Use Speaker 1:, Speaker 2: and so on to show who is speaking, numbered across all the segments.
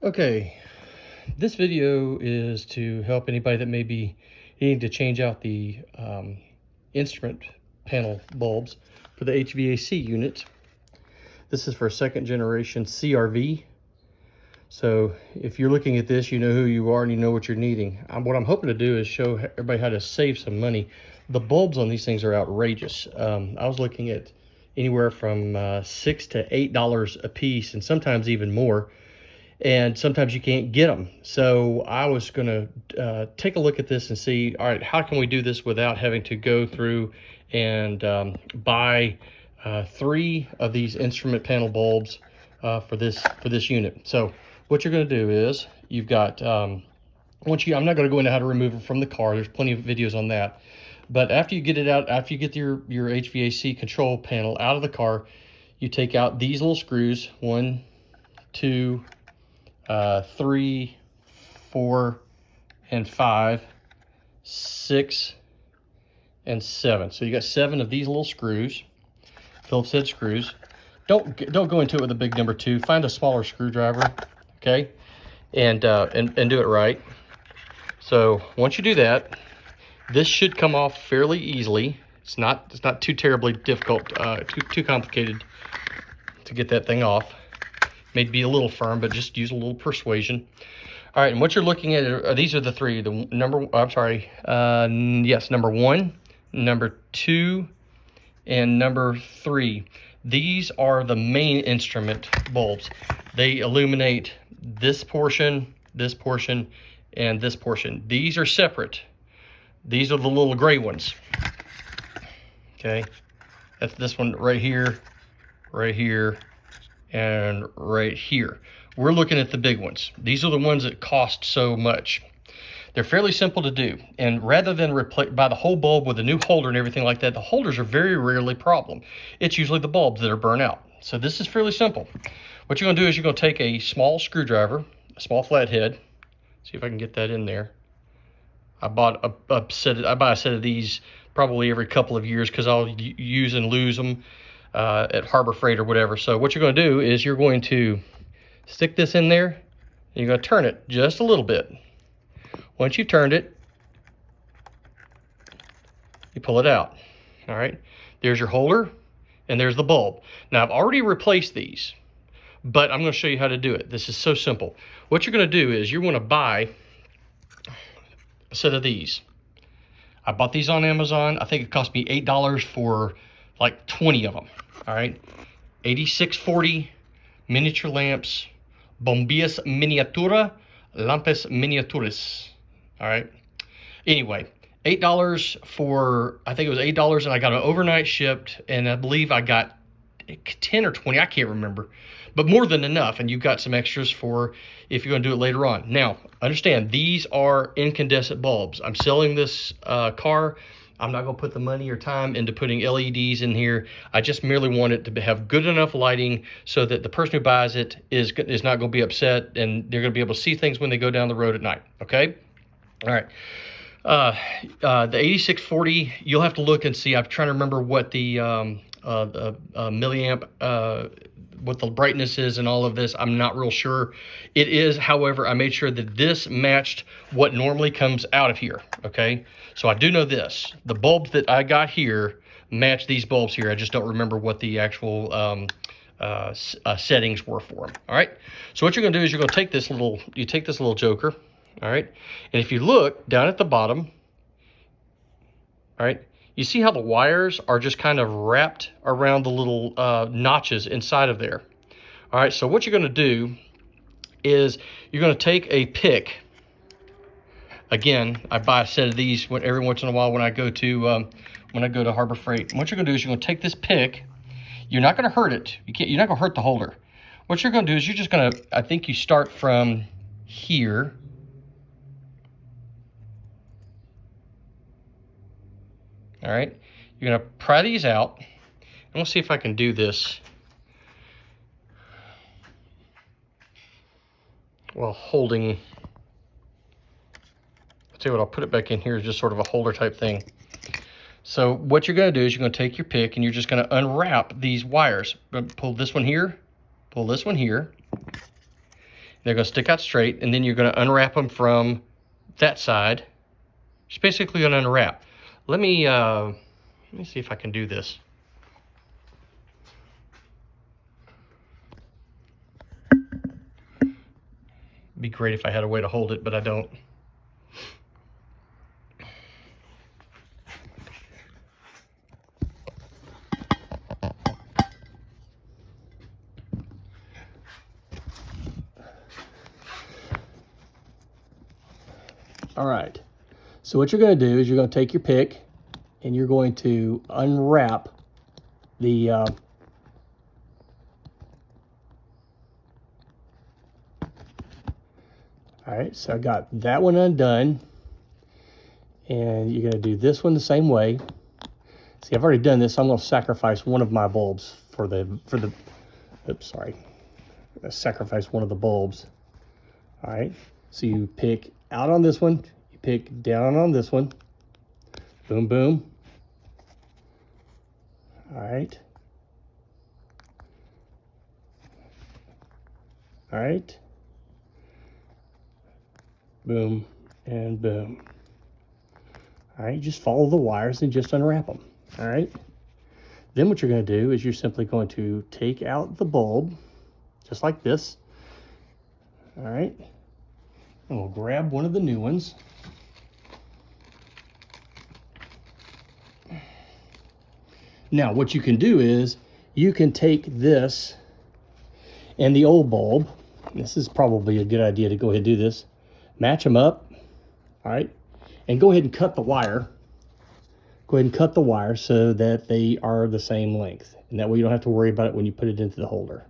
Speaker 1: Okay, this video is to help anybody that may be needing to change out the instrument panel bulbs for the HVAC unit. This is for second generation CRV. So if you're looking at this, you know who you are and you know what you're needing. What I'm hoping to do is show everybody how to save some money. The bulbs on these things are outrageous. I was looking at anywhere from $6 to $8 a piece, and sometimes even more. And sometimes you can't get them. So I was going to take a look at this and see, all right, how can we do this without having to go through and buy 3 of these instrument panel bulbs for this unit. So what you're going to do is you've got I'm not going to go into how to remove it from the car. There's plenty of videos on that. But after you get it out, after you get your HVAC control panel out of the car, you take out these little screws, 1, 2, 3, 4, and 5, 6, and 7. So you got 7 of these little screws, Phillips head screws. Don't go into it with a big number 2. Find a smaller screwdriver, okay, and do it right. So once you do that, this should come off fairly easily. It's not too terribly difficult, too complicated to get that thing off. May be a little firm, but just use a little persuasion. All right, and what you're looking at these are the 3. The number, yes, number 1, number 2, and number 3. These are the main instrument bulbs. They illuminate this portion, and this portion. These are separate. These are the little gray ones. Okay, that's this one right here, and right here. We're looking at the big ones. These are the ones that cost so much. They're fairly simple to do, and rather than buy the whole bulb with a new holder and everything like that, the holders are very rarely a problem. It's usually the bulbs that are burnt out. So this is fairly simple. What you're going to do is you're going to take a small screwdriver, a small flathead. See if I can get that in there. I buy a set of these probably every couple of years because I'll use and lose them at Harbor Freight or whatever. So what you're going to do is you're going to stick this in there, and you're going to turn it just a little bit. Once you've turned it, you pull it out. All right, there's your holder, and there's the bulb. Now I've already replaced these, but I'm going to show you how to do it. This is so simple. What you're going to do is you're going to buy a set of these. I bought these on Amazon. I think it cost me $8 for like 20 of them. All right, 8640 miniature lamps, bombillas miniatura, lampes miniaturas. All right. Anyway, $8 for, I think it was $8, and I got it overnight shipped, and I believe I got 10 or 20, I can't remember, but more than enough, and you've got some extras for if you're going to do it later on. Now, understand, these are incandescent bulbs. I'm selling this car. I'm not going to put the money or time into putting LEDs in here. I just merely want it to have good enough lighting so that the person who buys it is not going to be upset, and they're going to be able to see things when they go down the road at night, okay? All right. The 8640, you'll have to look and see. I'm trying to remember what the milliamp, what the brightness is and all of this. I'm not real sure. It is, however, I made sure that this matched what normally comes out of here, okay? So I do know this. The bulbs that I got here match these bulbs here. I just don't remember what the actual settings were for them, all right? So what you're gonna do is you're gonna take this little joker, all right? And if you look down at the bottom, all right, you see how the wires are just kind of wrapped around the little notches inside of there. All right, so what you're going to do is you're going to take a pick. Again, I buy a set of these every once in a while when I go to Harbor Freight. And what you're going to do is you're going to take this pick. You're not going to hurt it. You're not going to hurt the holder. What you're going to do is you're just going to, I think you start from here. All right, you're gonna pry these out, and we'll see if I can do this while holding. I'll tell you what, I'll put it back in here as just sort of a holder type thing. So what you're gonna do is you're gonna take your pick and you're just gonna unwrap these wires. Pull this one here, They're going to stick out straight, and then you're going to unwrap them from that side. Just basically going to unwrap. Let me see if I can do this. It'd be great if I had a way to hold it, but I don't. All right, so what you're going to do is you're going to take your pick and you're going to unwrap the all right, so I got that one undone, and you're going to do this one the same way. See, I've already done this, so I'm going to sacrifice one of my bulbs for the oops, sorry. I'm going to sacrifice one of the bulbs. All right, so you pick out on this one, you pick down on this one, boom, boom. All right. All right. Boom and boom. All right, just follow the wires and just unwrap them. All right. Then what you're going to do is you're simply going to take out the bulb, just like this. All right. And we'll grab one of the new ones. Now, what you can do is you can take this and the old bulb. This is probably a good idea to go ahead and do this. Match them up, all right? And go ahead and cut the wire. Go ahead and cut the wire so that they are the same length. And that way you don't have to worry about it when you put it into the holder.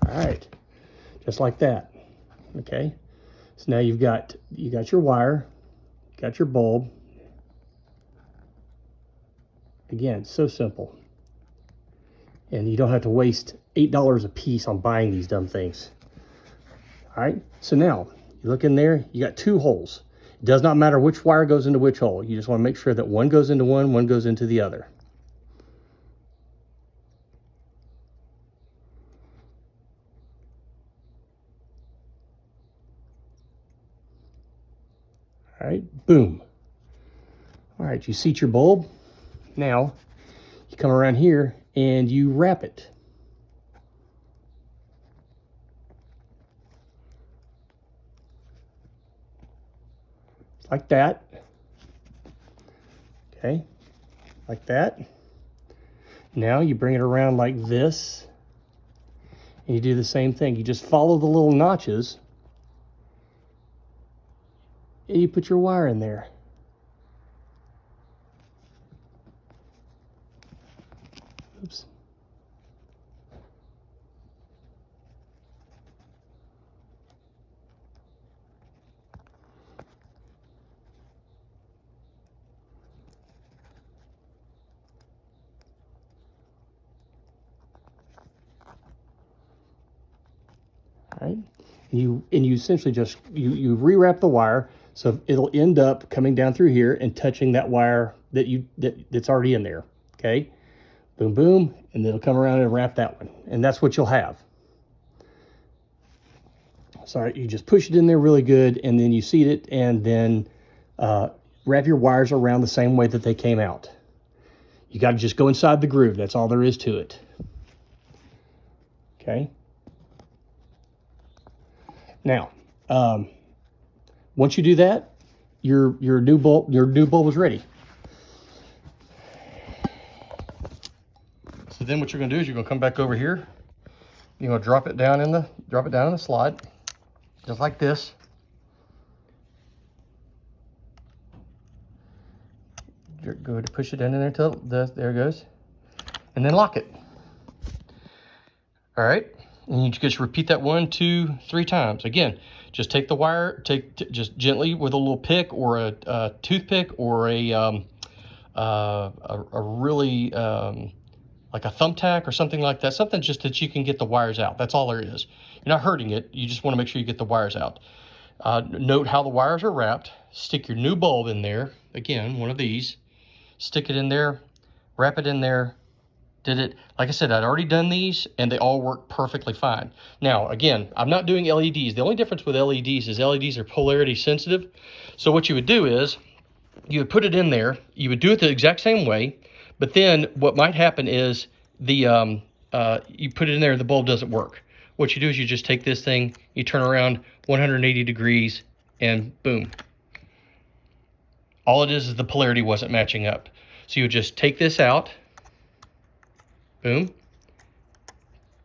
Speaker 1: All right, just like that, okay? So now you got your wire, you got your bulb. Again, so simple. And you don't have to waste $8 a piece on buying these dumb things. All right, so now you look in there, you got two holes. It does not matter which wire goes into which hole. You just want to make sure that one goes into one goes into the other. All right, boom. All right, you seat your bulb. Now, you come around here and you wrap it. Like that. Okay, like that. Now you bring it around like this, and you do the same thing. You just follow the little notches, and you put your wire in there. Oops. All right. You essentially just you rewrap the wire so it'll end up coming down through here and touching that wire that's already in there. Okay, boom, boom, and it'll come around and wrap that one, and that's what you'll have. Sorry, you just push it in there really good, and then you seat it, and then wrap your wires around the same way that they came out. You got to just go inside the groove. That's all there is to it. Okay. Now, once you do that, your new bulb is ready. So then what you're going to do is you're going to come back over here. You're going to drop it down in the slide, just like this. You're going to push it in there until there it goes, and then lock it. All right. And you just repeat that 1, 2, 3 times. Again, just take the wire, just gently with a little pick or a toothpick or a really like a thumbtack or something like that. Something just that you can get the wires out. That's all there is. You're not hurting it. You just want to make sure you get the wires out. Note how the wires are wrapped. Stick your new bulb in there. Again, one of these. Stick it in there. wrap it in there, did it. Like I said, I'd already done these and they all work perfectly fine. Now, again, I'm not doing LEDs. The only difference with LEDs is LEDs are polarity sensitive. So what you would do is you would put it in there, you would do it the exact same way, but then what might happen is the you put it in there, the bulb doesn't work. What you do is you just take this thing, you turn around 180 degrees, and boom. All it is the polarity wasn't matching up. So you would just take this out, boom,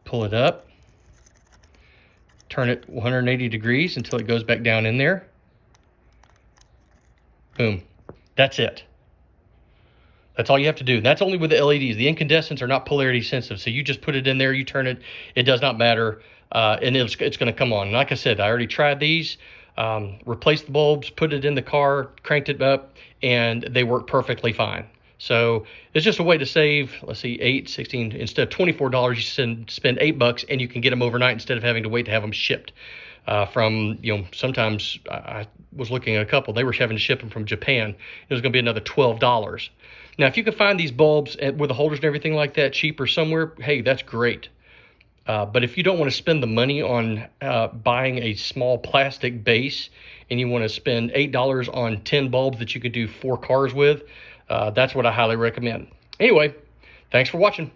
Speaker 1: pull it up, turn it 180 degrees until it goes back down in there. Boom. That's it. That's all you have to do. That's only with the LEDs. The incandescents are not polarity sensitive. So you just put it in there, you turn it, it does not matter, and it's going to come on. And like I said, I already tried these, replaced the bulbs, put it in the car, cranked it up, and they work perfectly fine. So it's just a way to save, let's see, 8, 16, instead of $24, you spend $8 and you can get them overnight instead of having to wait to have them shipped. From, sometimes I was looking at a couple, they were having to ship them from Japan. It was going to be another $12. Now, if you can find these bulbs with the holders and everything like that cheaper somewhere, hey, that's great. But if you don't want to spend the money on buying a small plastic base and you want to spend $8 on 10 bulbs that you could do 4 cars with, that's what I highly recommend. Anyway, thanks for watching.